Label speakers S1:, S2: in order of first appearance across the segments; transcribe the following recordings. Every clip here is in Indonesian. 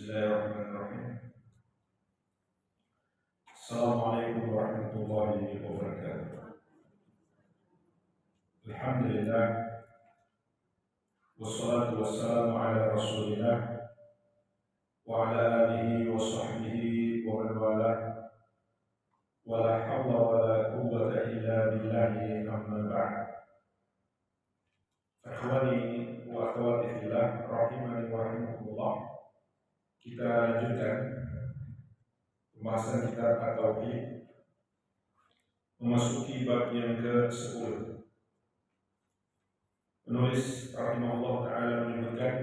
S1: Bismillahirrahmanirrahim. Assalamualaikum warahmatullahi wabarakatuh. Alhamdulillah, wassalatu wassalamu ala rasulillah wa ala alihi wa sahbihi wa man walah, wa la hawla wa la quwwata illa billahi, amma ba'd. Akhwani wa akhwati fillah, rahimani wa rahimakumullah. Kita lanjutkan pembahasan kitab At-Tauhid, memasuki bab yang ke-10. Penulis rahimahullah ta'ala menyebutkan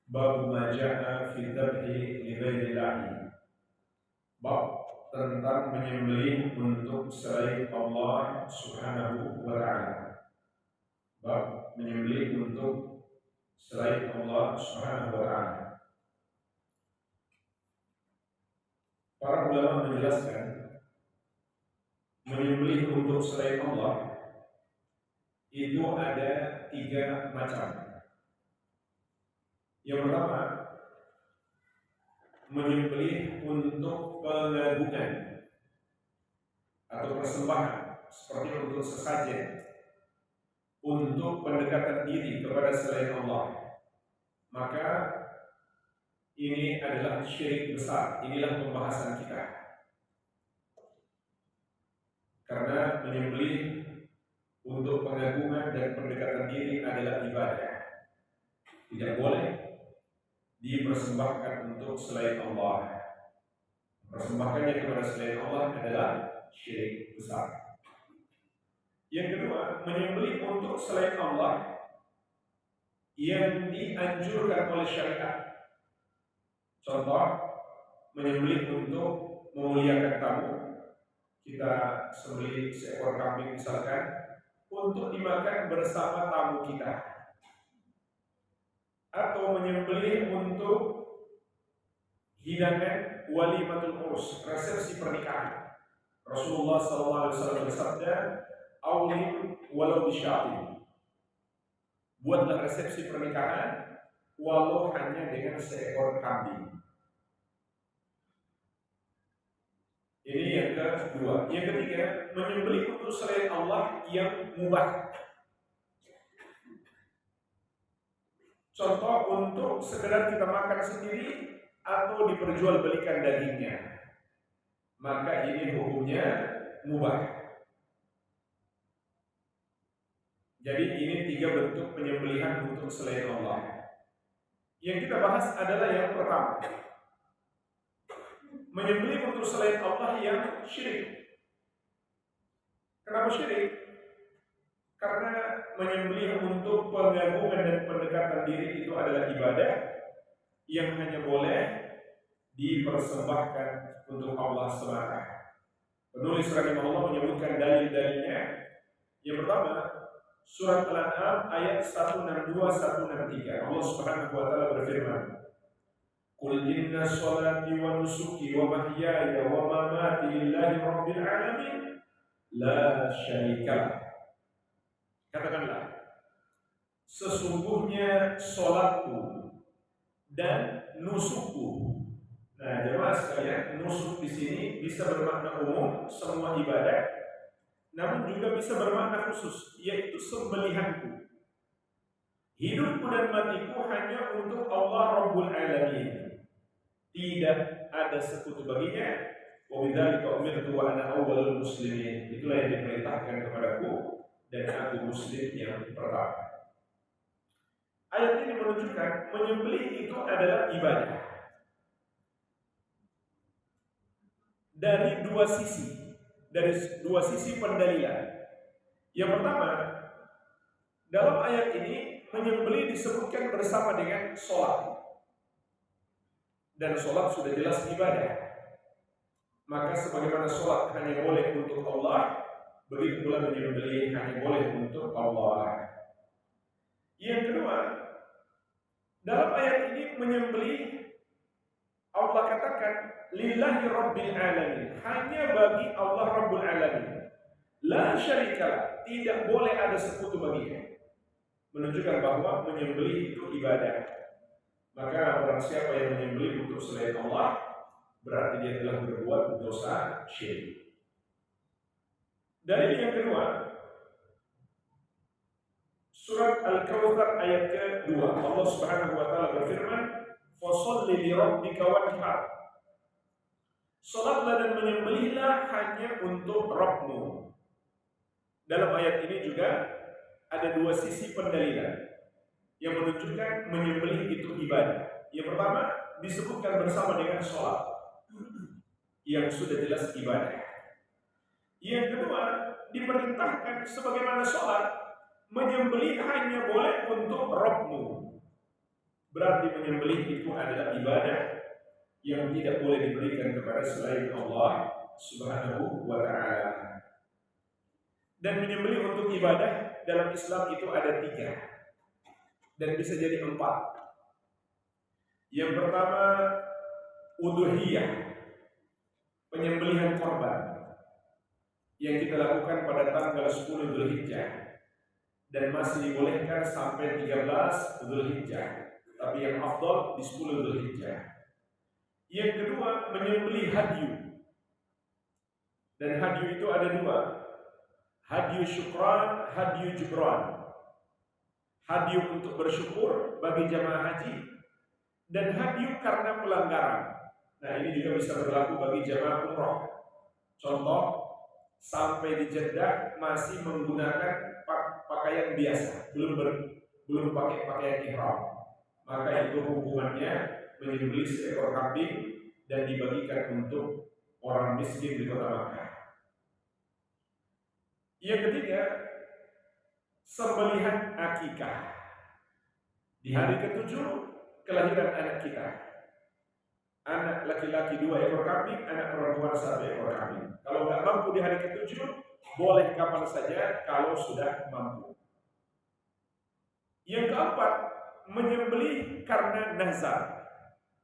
S1: bab ma ja'a fi dzabhi li ghairillah, bab tentang menyembelih untuk selain Allah Subhanahu wa ta'ala. Bab menyembelih untuk selain Allah Subhanahu wa ta'ala. Para ulama menjelaskan menyembelih untuk selain Allah itu ada 3 macam. Yang pertama, menyembelih untuk pengagungan atau persembahan, seperti untuk sesajen, untuk pendekatan diri kepada selain Allah. Maka ini adalah syirik besar. Inilah pembahasan kita. Karena menyembelih untuk pengagungan dan pendekatan diri adalah ibadah. Tidak boleh dipersembahkan untuk selain Allah. Persembahkannya kepada selain Allah adalah syirik besar. Yang kedua, menyembelih untuk selain Allah yang dianjurkan oleh syariat. Contoh, menyembelih untuk memuliakan tamu. Kita sembelih seekor kambing misalkan untuk dimakan bersama tamu kita. Atau menyembelih untuk hidangan walimatul urus, resepsi pernikahan. Rasulullah SAW bersabda, "Aulim walau bisyatin." Buatlah resepsi pernikahan walau hanya dengan seekor kambing. Ini yang kedua. Yang ketiga, menyembelih untuk selain Allah yang mubah. Contoh, untuk sekedar kita makan sendiri atau diperjualbelikan dagingnya, maka ini hukumnya mubah. Jadi ini 3 bentuk penyembelihan untuk selain Allah. Yang kita bahas adalah yang pertama, menyembelih untuk selain Allah yang syirik. Kenapa syirik? Karena menyembelih untuk pengagungan dan pendekatan diri itu adalah ibadah yang hanya boleh dipersembahkan untuk Allah semata. Penulis rahimahullah menyebutkan dalil-dalilnya. Yang pertama, surat Al-An'am ayat 162-163. Allah Subhanahu wa taala berfirman, "Qul inna sholati wa nusuki wa mahyaya wa mamati lillahi rabbil alamin la syarika." Katakanlah, sesungguhnya sholatku dan nusukku. Nah, jemaah sekalian, nusuk di sini bisa bermakna umum, semua ibadah, namun juga bisa bermakna khusus, yaitu sembelihanku. Hidupku dan matiku hanya untuk Allah Rabbul Alamin. Tidak ada sekutu baginya. Wa bidzalika umirtu wa ana awwalul muslimin. Itulah yang diperintahkan kepadaku dan aku muslim yang pertama. Ayat ini menunjukkan menyembelih itu adalah ibadah. Dari 2 sisi. Dari 2 sisi pendalilan. Yang pertama, dalam ayat ini menyembelih disebutkan bersama dengan sholat. Dan sholat sudah jelas ibadah. Maka sebagaimana sholat hanya boleh untuk Allah, begitu pula menyembelih hanya boleh untuk Allah. Yang kedua, dalam ayat ini menyembelih, Allah katakan lillahi rabbil alamin, hanya bagi Allah Rabbul Alamin. La syarika, tidak boleh ada sekutu baginya. Menunjukkan bahwa menyembelih itu ibadah. maka barang siapa yang menyembelih untuk selain Allah, berarti dia telah berbuat dosa syirik. Dalil yang kedua, surat Al-Kautsar ayat ke-2. Allah Subhanahu wa taala berfirman, "Fasholli li rabbika wanhar." Salatlah dan menyembelihlah hanya untuk Rabbmu. Dalam ayat ini juga ada dua sisi pendalilan yang menunjukkan menyembelih itu ibadah. Yang pertama disebutkan bersama dengan sholat yang sudah jelas ibadah. Yang kedua diperintahkan sebagaimana sholat, menyembelih hanya boleh untuk Rabbmu. Berarti menyembelih itu adalah ibadah yang tidak boleh diberikan kepada selain Allah Subhanahu wa ta'ala. Dan menyembelih untuk ibadah dalam Islam itu ada 3 dan bisa jadi 4. Yang pertama, udhiyah, penyembelihan korban yang kita lakukan pada tanggal 10 Dzulhijjah dan masih dibolehkan sampai 13 Dzulhijjah, tapi yang afdal di 10 Dzulhijjah. Yang kedua, menyembelih hadyu. Dan hadyu itu ada 2. Hadyu syukran, hadyu jubran. Hadyu untuk bersyukur bagi jamaah haji, dan hadyu karena pelanggaran. Nah, ini juga bisa berlaku bagi jamaah umroh. Contoh, sampai di Jeddah masih menggunakan pakaian biasa, belum pakai pakaian ihram. Maka itu hukumannya menyembelih seekor kambing dan dibagikan untuk orang miskin di kota Makkah. Yang ketiga, sembelihan akikah. Di hari ke-7 kelahiran anak kita. Anak laki-laki 2 ekor kambing, anak perempuan 1 ekor kambing. Kalau nggak mampu di hari ke-7, boleh kapan saja kalau sudah mampu. Yang keempat, menyembelih karena nazar.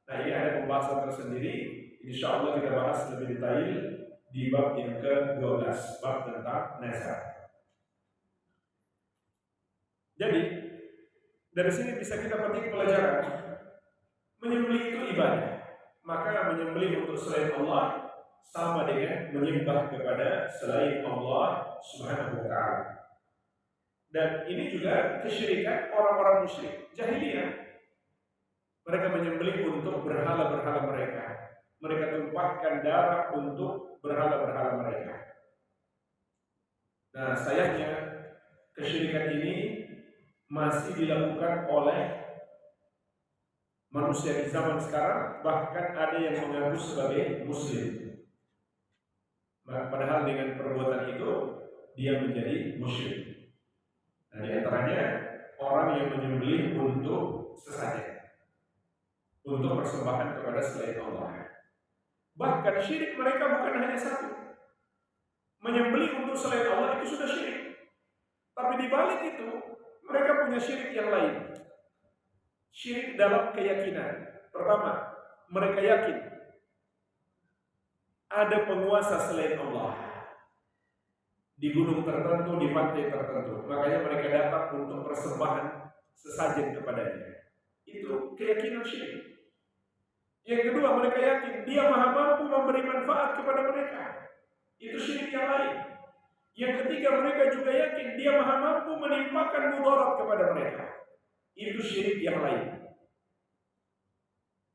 S1: Nah, ini ada pembahasan tersendiri. Insya Allah kita bahas lebih detail di bab yang ke-12, bab tentang nazar. Jadi dari sini bisa kita petik pelajaran, menyembelih itu ibadah. Maka menyembelih untuk selain Allah sama dengan menyembah kepada selain Allah Subhanahu wa ta'ala. Dan ini juga kesyirikan orang-orang musyrik jahiliyah. Mereka menyembelih untuk berhala-berhala mereka. Mereka tumpahkan darah untuk berhala-berhala mereka. Nah, sayangnya kesyirikan ini masih dilakukan oleh manusia di zaman sekarang, bahkan ada yang mengaku sebagai muslim. Padahal dengan perbuatan itu dia menjadi musyrik. Nah, di antaranya orang yang menyembelih untuk sesajen, untuk persembahan kepada selain Allah. Bahkan syirik mereka bukan hanya satu. Menyembelih untuk selain Allah itu sudah syirik. Tapi di balik itu mereka punya syirik yang lain. Syirik dalam keyakinan. Pertama, mereka yakin ada penguasa selain Allah di gunung tertentu, di pantai tertentu. Makanya mereka datang untuk persembahan sesajen kepadanya. Itu keyakinan syirik. Yang kedua, mereka yakin dia maha mampu memberi manfaat kepada mereka. Itu syirik yang lain. Yang ketiga, mereka juga yakin dia maha mampu menimpakan mudarat kepada mereka. Itu syirik yang lain.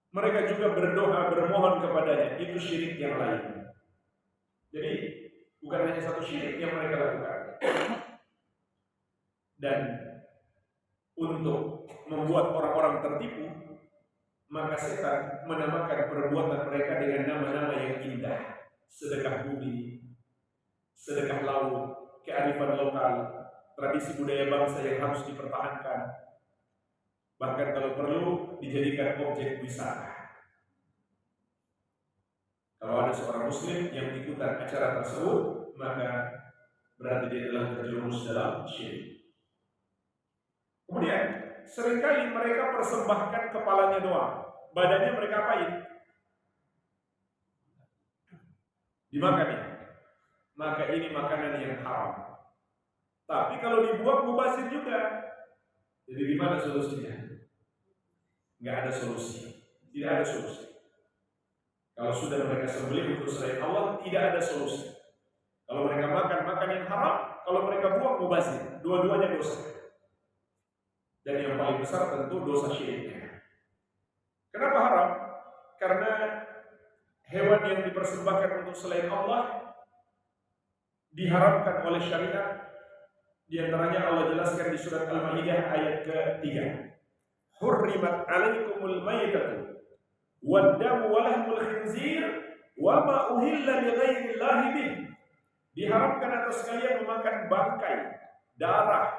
S1: Mereka juga berdoa, bermohon kepadanya. Itu syirik yang lain. Jadi bukan hanya satu syirik yang mereka lakukan. Dan untuk membuat orang-orang tertipu, maka setan menamakan perbuatan mereka dengan nama-nama yang indah. Sedekah bumi, sedekah laut, kearifan lokal, tradisi budaya bangsa yang harus dipertahankan. Bahkan kalau perlu dijadikan objek wisata. Kalau ada seorang muslim yang ikutan acara tersebut, maka berarti dia telah terjerumus dalam syirik. Kemudian seringkali mereka persembahkan kepalanya doang, badannya mereka apain? Dimakan ya. Maka ini makanan yang haram. Tapi kalau dibuat mubazir juga. Jadi gimana solusinya? nggak ada solusi, tidak ada solusi. Kalau sudah mereka sembelih untuk selain Allah, tidak ada solusi. Kalau mereka makan yang haram, kalau mereka buang mubazir, dua-duanya dosa. Dan yang paling besar tentu dosa syiriknya. Kenapa haram? Karena hewan yang dipersembahkan untuk selain Allah diharamkan oleh syariat. Di antaranya Allah jelaskan di surat Al-Maidah ayat ke-3. Hurrimat 'alaikumul maitatu wad-damu wa lahmul khinzir wa ma uhilla li ghairillahi bih. Diharamkan atas kalian memakan bangkai, darah,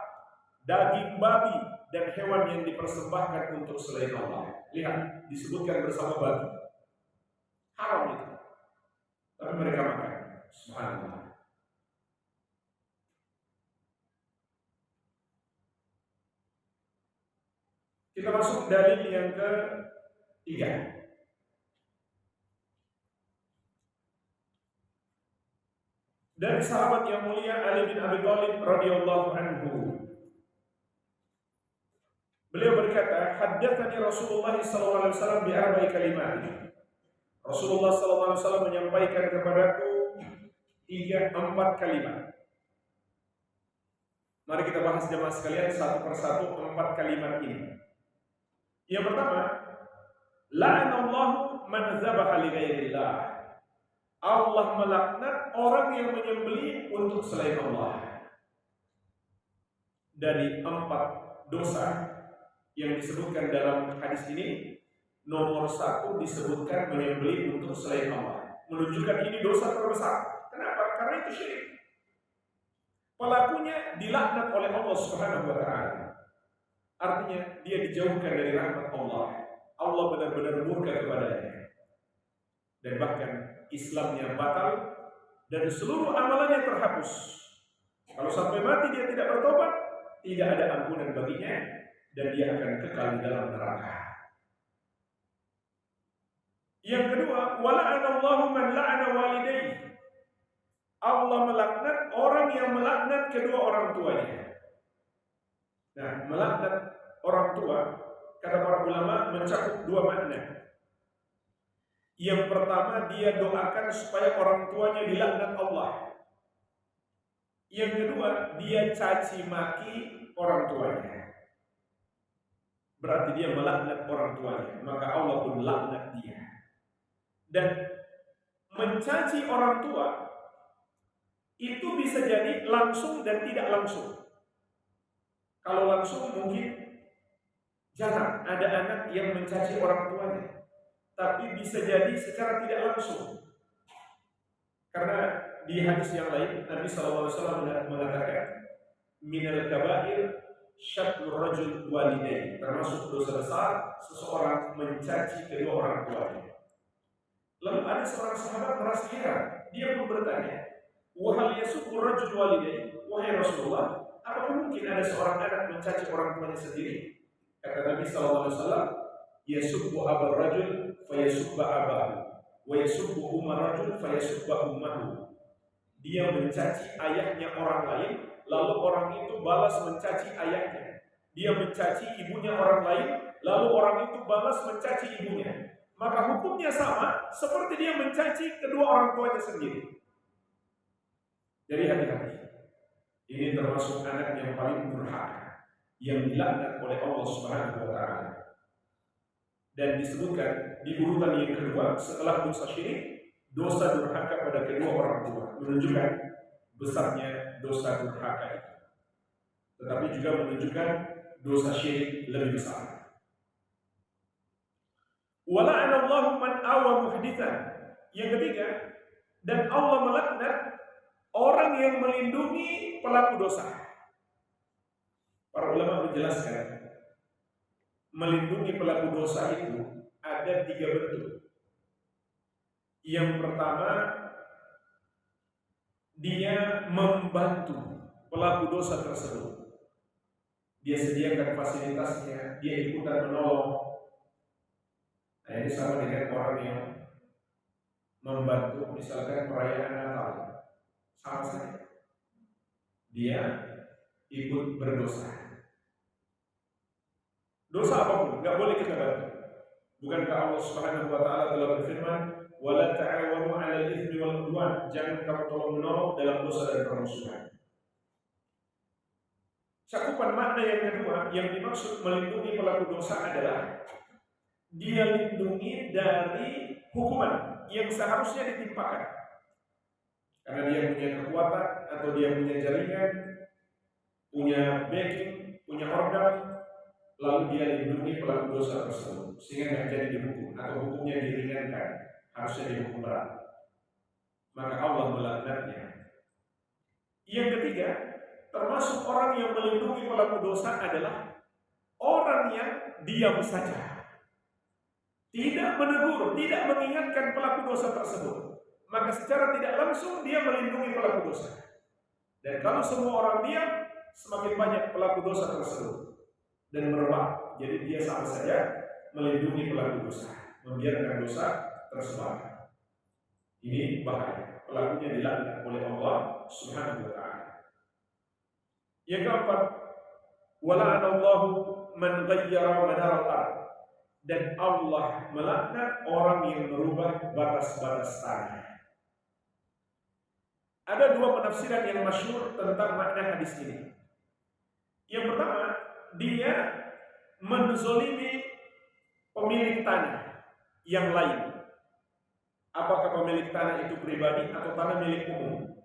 S1: daging babi dan hewan yang dipersembahkan untuk selain Allah. Lihat, disebutkan bersama babi. Haram itu. Tapi mereka makan. Subhanallah. Kita masuk dalil yang ke-3. Dari sahabat yang mulia Ali bin Abi Thalib radhiyallahu anhu. Beliau berkata, haddatsani Rasulullah sallallahu alaihi wasallam bi arba'i kalimat. Rasulullah sallallahu alaihi wasallam menyampaikan kepadaku 4 kalimat. Mari kita bahas jemaah sekalian satu persatu 4 kalimat ini. Yang pertama, la'anallahu man dzabaha li ghairillah. Allah melaknat orang yang menyembelih untuk selain Allah. Dari 4 dosa yang disebutkan dalam hadis ini, nomor 1 disebutkan menyembelih untuk selain Allah. Menunjukkan ini dosa terbesar. Kenapa? Karena itu syirik. Pelakunya dilaknat oleh Allah Subhanahu wa taala. Artinya dia dijauhkan dari rahmat Allah. Allah benar-benar murka kepadanya. Dan bahkan Islamnya batal dan seluruh amalannya terhapus. Kalau sampai mati dia tidak bertobat, tidak ada ampunan baginya dan dia akan kekal di dalam neraka. Yang kedua, wala'anallahu man la'ana walidayhi. Allah melaknat orang yang melaknat kedua orang tuanya. Nah, melaknat orang tua, kata para ulama, mencakup 2 makna. Yang pertama, dia doakan supaya orang tuanya dilaknat Allah. Yang kedua, dia caci maki orang tuanya. Berarti dia melaknat orang tuanya, maka Allah pun laknat dia. Dan mencaci orang tua itu bisa jadi langsung dan tidak langsung. Kalau langsung mungkin jarang ada anak yang mencaci orang tuanya, tapi bisa jadi secara tidak langsung. Karena di hadis yang lain Nabi SAW mengatakan minal kabair syatmur rajul walidayhi, termasuk dosa besar seseorang mencaci kedua orang tuanya. Lalu ada seorang sahabat merasa heran, dia pun bertanya, wahal yasubbu rajul walidayhi, wahai Rasulullah, apakah mungkin ada seorang anak mencaci orang tuanya sendiri? Kata Nabi SAW, yasubbu abar rajul fayasubba abahu wa yasubbu umar rajul fayasubba ummahu. Dia mencaci ayahnya orang lain, lalu orang itu balas mencaci ayahnya. Dia mencaci ibunya orang lain, lalu orang itu balas mencaci ibunya. Maka hukumnya sama seperti dia mencaci kedua orang tuanya sendiri. Jadi hati-hati. Ini termasuk anak yang paling durhaka, yang dilaknat oleh Allah Subhanahu wa taala. Dan disebutkan di urutan yang kedua setelah dosa syirik, dosa durhaka pada kedua orang tua, menunjukkan besarnya dosa durhaka itu. Tetapi juga menunjukkan dosa syirik lebih besar. Wala'anallahu man awa muhditsan. Yang ketiga, dan Allah melaknat orang yang melindungi pelaku dosa. Para ulama menjelaskan melindungi pelaku dosa itu ada 3 bentuk. Yang pertama, dia membantu pelaku dosa tersebut. Dia sediakan fasilitasnya, dia ikutan menolong. Nah, ini sama dengan orang yang membantu misalkan perayaan Natal. Sama saja. Dia ikut berdosa. Dosa apapun, nggak boleh kita bantu. Bukankah Allah Subhanahu wa taala telah berfirman, "Wala ta'awanu 'alal itsmi wal 'udwan." Jangan kamu tolong-menolong dalam dosa dan permusuhan. Cakupan makna yang kedua yang dimaksud melindungi pelaku dosa adalah dia lindungi dari hukuman yang seharusnya ditimpakan. Karena dia punya kekuatan atau dia punya jaringan, punya backing, punya organ, lalu dia lindungi pelaku dosa tersebut sehingga tidak jadi dihukum atau hukumnya diringankan, harusnya dihukum berat. Maka Allah melaknatnya. Yang ketiga, termasuk orang yang melindungi pelaku dosa adalah orang yang diam saja, tidak menegur, tidak mengingatkan pelaku dosa tersebut. Maka secara tidak langsung dia melindungi pelaku dosa. Dan kalau semua orang diam, semakin banyak pelaku dosa tersebut dan merebak. Jadi dia sama saja melindungi pelaku dosa, membiarkan dosa tersebar. Ini bahaya. Pelakunya dilaknat oleh Allah Subhanahu wa taala. Yang keempat, wala'anallahu man ghayyara manar al-ard. Dan Allah melaknat orang yang merubah batas-batas tanah. Ada dua penafsiran yang masyhur tentang makna hadis ini. Yang pertama, dia menzolimi pemilik tanah yang lain. Apakah pemilik tanah itu pribadi atau tanah milik umum?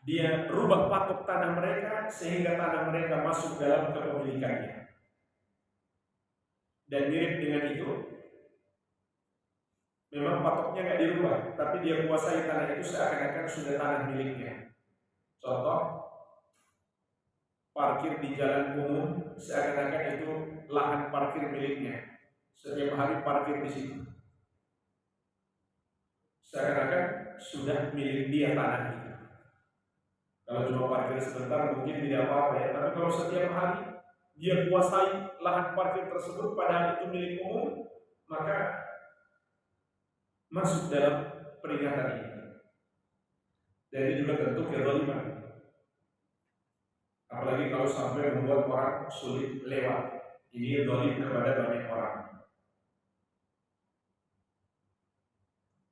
S1: Dia rubah patok tanah mereka sehingga tanah mereka masuk dalam kepemilikannya. Dan mirip dengan itu, memang patoknya nggak dirubah, tapi dia kuasai tanah itu seakan-akan sudah tanah miliknya. Contoh, parkir di jalan umum seakan-akan itu lahan parkir miliknya. Setiap hari parkir di situ, seakan-akan sudah milik dia tanah itu. Kalau cuma parkir sebentar mungkin tidak apa-apa ya, tapi kalau setiap hari dia kuasai lahan parkir tersebut padahal itu milik umum, maka masuk dalam peringatan ini. Dan ini juga tentu kezaliman. Apalagi kalau sampai membuat orang sulit lewat. Ini zalim kepada banyak orang.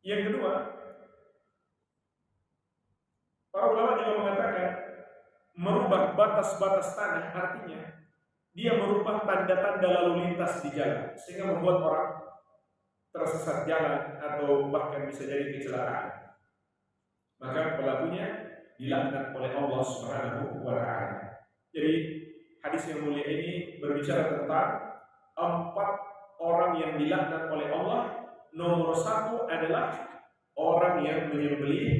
S1: Yang kedua, para ulama juga mengatakan merubah batas-batas tanah artinya dia merubah tanda-tanda lalu lintas di jalan sehingga membuat orang tersesat jalan atau bahkan bisa jadi kecelakaan. Maka pelakunya dilaknat oleh Allah Subhanahu wa taala. Jadi hadis yang mulia ini berbicara tentang 4 orang yang dilaknat oleh Allah. Nomor 1 adalah orang yang menyembelih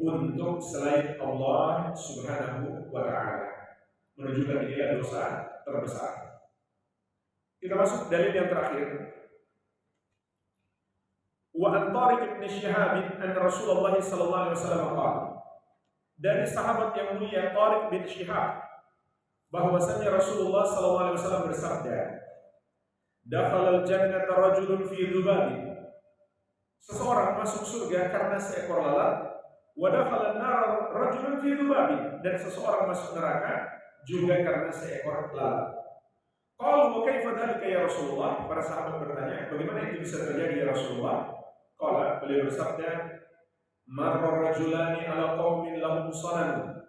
S1: untuk selain Allah Subhanahu wa taala. Menunjukkan inilah dosa terbesar. Kita masuk dalil yang terakhir. Wa an Tariq bin Shihab an Rasulullah sallallahu alaihi wasallam qala. Dari sahabat yang mulia Tariq bin Shihab bahwasanya Rasulullah sallallahu alaihi wasallam bersabda, "Dakhala al-jannata rajulun fi dhubabin." Seseorang masuk surga karena seekor lalat. Wa dakhala an-nar rajulun fi dhubabin. Dan seseorang masuk neraka juga karena seekor lalat. Qalu wa kaifa dzalika ya Rasulullah? Para sahabat bertanya, bagaimana itu bisa terjadi ya Rasulullah? Qala, beliau bersabda, marra rajulani ala qaumin lahum sanan.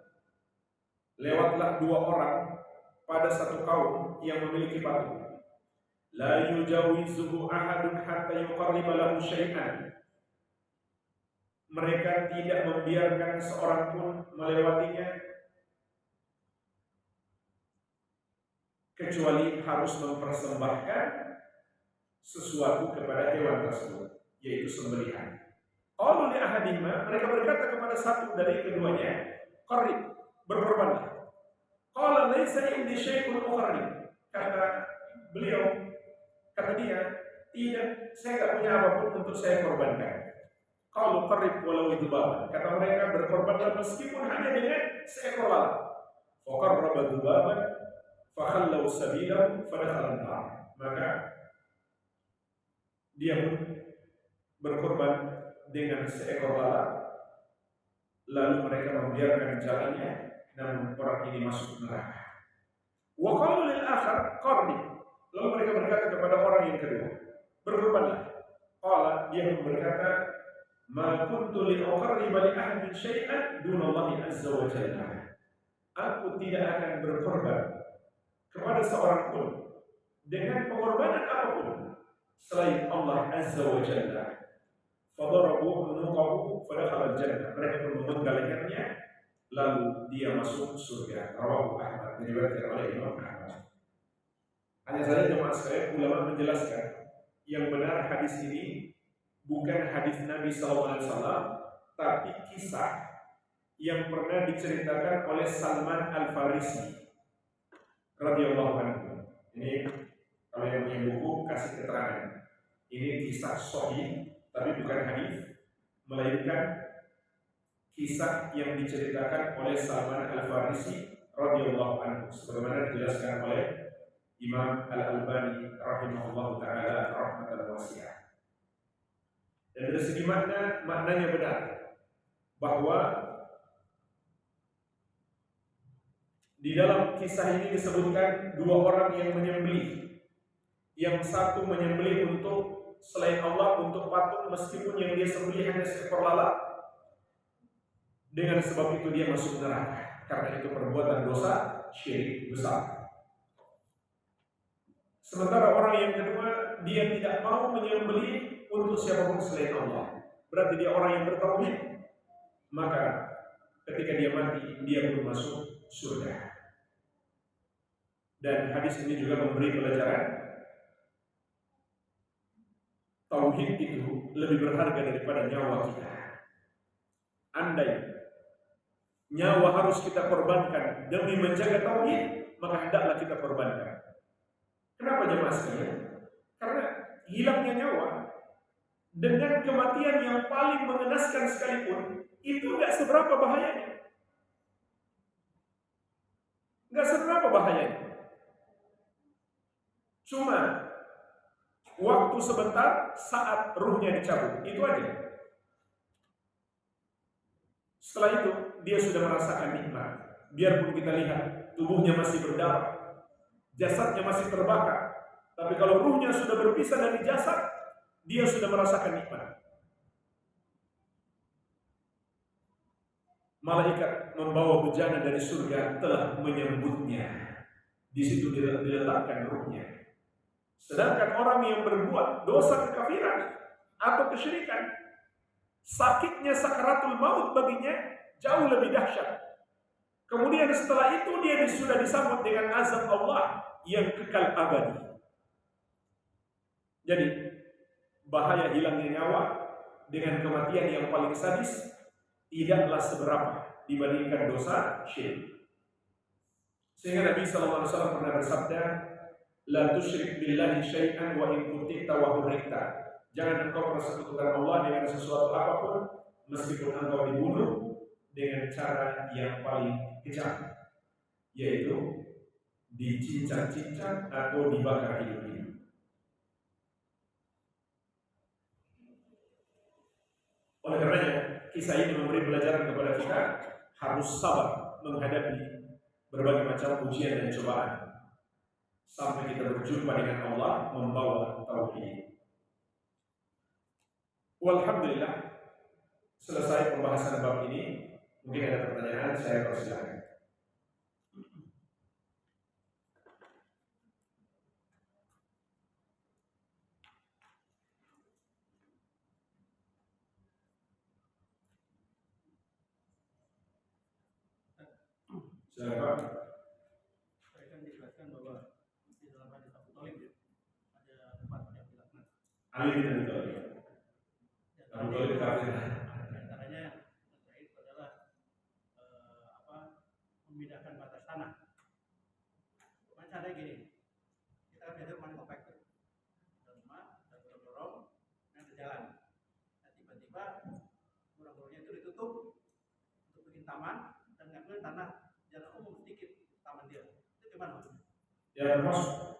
S1: Lewatlah 2 orang pada satu kaum yang memiliki patung. La yujawizuhu ahadun hatta yuqarriba lahu syai'an. Mereka tidak membiarkan seorang pun melewatinya kecuali harus mempersembahkan sesuatu kepada hewan tersebut, yaitu sembelihan. Qalu li ahadihima, mereka berkata kepada satu dari keduanya, qarrib, berkorbanlah. Qala laisa indi syai'un uqarrib. Kata dia, tidak, saya tidak punya apapun untuk saya korbankan. Qalu qarrib walau dhubaban. Kata mereka, berkorbanlah meskipun hanya dengan seekor lalat. Faqarraba dhubaban fakhallau sabilahu fadakhala an-nar. Maka dia pun berkorban dengan seekor lalat, lalu mereka membiarkan jalannya, namun orang ini masuk neraka. Wa qalu lil akhar qarni. Lalu mereka berkata kepada orang yang kedua, berkorbanlah. Qala, dia berkata, ma kuntu li'uqarriba li ahadin syai'an dunallahi azza wa jalla. Aku tidak akan berkorban kepada seorang pun dengan pengorbanan apapun selain Allah azza wa jalla. Fadarabu unuqahu fadakhala al-jannah. Mereka pun memenggal lehernya lalu dia masuk surga. Rawahu Ahmad, diriwayatkan oleh Imam Ahmad. Hanya saja jemaah sekalian, ulama menjelaskan yang benar hadis ini bukan hadis Nabi SAW, tapi kisah yang pernah diceritakan oleh Salman Al-Farisi radhiyallahu anhu. Ini kalau yang punya buku kasih keterangan. Ini kisah sahih, tapi bukan hadis, melainkan kisah yang diceritakan oleh Salman Al-Farisi radhiyallahu anhu, sebagaimana dijelaskan oleh Imam Al-Albani rahimahullahu taala rahmatan wasi'ah. Dan dari segi maknanya benar bahwa di dalam kisah ini disebutkan dua orang yang menyembelih. Yang satu menyembelih untuk selain Allah, untuk patung, meskipun yang dia sembelih hanya seekor lalat. Dengan sebab itu dia masuk neraka, karena itu perbuatan dosa syirik besar. Sementara orang yang kedua, dia tidak mau menyembelih untuk siapapun selain Allah. Berarti dia orang yang bertauhid. Maka ketika dia mati, dia pun masuk surga. Dan hadis ini juga memberi pelajaran tauhid itu lebih berharga daripada nyawa kita. Andai nyawa harus kita korbankan demi menjaga tauhid, maka hendaklah kita korbankan. Kenapa jemaah sekalian? Karena hilangnya nyawa dengan kematian yang paling mengenaskan sekalipun itu nggak seberapa bahayanya. Nggak seberapa bahayanya. Cuma waktu sebentar saat ruhnya dicabut, itu aja. Setelah itu dia sudah merasakan nikmat. Biarpun kita lihat tubuhnya masih berdarah, jasadnya masih terbakar, tapi kalau ruhnya sudah berpisah dari jasad, dia sudah merasakan nikmat. Malaikat membawa bejana dari surga telah menyambutnya. Di situ diletakkan ruhnya. Sedangkan orang yang berbuat dosa kekafiran atau kesyirikan, sakitnya sakaratul maut baginya jauh lebih dahsyat. Kemudian setelah itu dia sudah disambut dengan azab Allah yang kekal abadi. Jadi bahaya hilangnya nyawa dengan kematian yang paling sadis tidaklah seberapa dibandingkan dosa syirik. Sehingga Nabi SAW pernah bersabda, la tusyrik billahi syai'an wa in kutibta wa hurrikta. Jangan engkau persekutukan Allah dengan sesuatu apapun, meskipun engkau dibunuh dengan cara yang paling kejam, yaitu dicincang-cincang atau dibakar hidup-hidup. Oleh karenanya, kisah ini memberi pelajaran kepada kita harus sabar menghadapi berbagai macam ujian dan cobaan sampai kita berjumpa dengan Allah membawa tauhid. Walhamdulillah, selesai pembahasan bab ini. Mungkin ada pertanyaan, saya persilakan. Silakan.
S2: Saya kan dijelaskan bahwa di dalam hadis Abu Thalib ada 4 yang dilaknat.
S1: Ali bin Abi Thalib. Abu Thalib kafir.
S2: Antaranya itu adalah memindahkan batas tanah. Caranya gini, kita kan biasa main kompak tuh, ada rumah, ada gorong-gorong, ada jalan. Nah, tiba-tiba gorong-gorongnya itu ditutup untuk bikin taman dan ngambil tanah jalan umum sedikit taman dia. Itu gimana?
S1: Ya termasuk.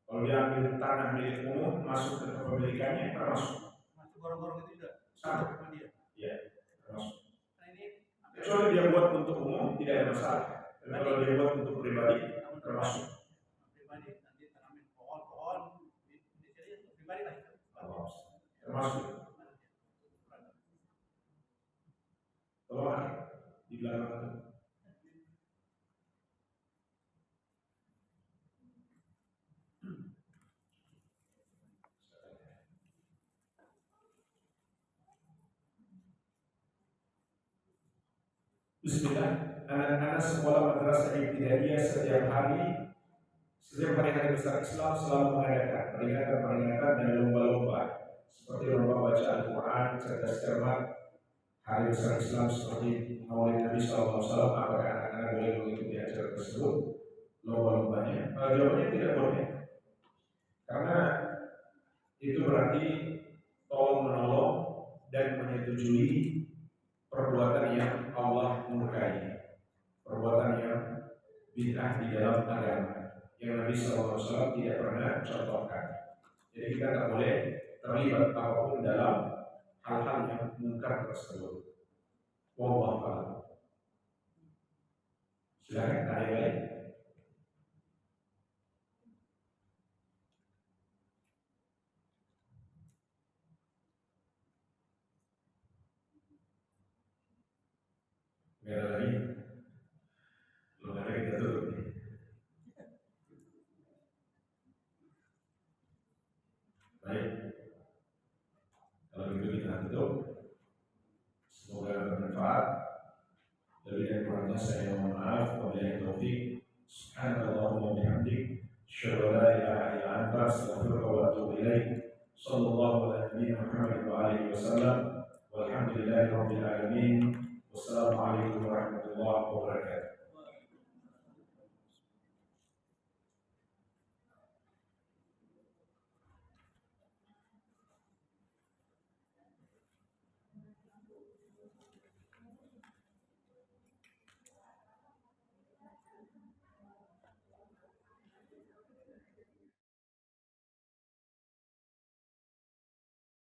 S1: Kalau dia ambil tanah milik umum masuk ke kepemilikannya termasuk.
S2: Masuk gorong-gorong itu juga
S1: sama
S2: dia.
S1: Iya, termasuk.
S2: Nah ini
S1: kecuali dia buat untuk umum tidak ada masalah. Tapi kalau dia buat untuk pribadi termasuk.
S2: Pribadi nanti tanamin pohon-pohon di
S1: masuk. Tolong di belakang. Bismillah, anak-anak sekolah madrasah ibtidaiyah setiap hari besar Islam selalu mengadakan peringatan dan lomba-lomba seperti lomba baca Al-Quran, cerdas cermat, hari besar Islam seperti Maulid Nabi SAW. Apakah anak-anak boleh mengikuti acara tersebut? Lomba-lombanya? Jawabannya tidak boleh, karena itu berarti tolong menolong dan menyetujui perbuatan yang Allah murkai, perbuatan yang bid'ah di dalam agama yang Nabi SAW tidak pernah contohkan. Jadi kita tidak boleh terlibat apapun dalam hal-hal yang mungkar tersebut. Wallahu a'lam. Silakan ada yang lain. Nggak ada lagi. Belum ada, kita tutup. Baik. Kalau begitu kita tutup. Semoga bermanfaat. Lebih dan kurangnya saya mohon maaf. Wabillahi taufiq. Subhanallahumma wa bihamdik. Asyhadu an la ilaha illa anta, astaghfiruka wa atubu ilaik. Sallallahu ala nabiyyina Muhammad wa alihi wasallam. Walhamdulillahi rabbil alamin. Wassalamualaikum warahmatullahi wabarakatuh.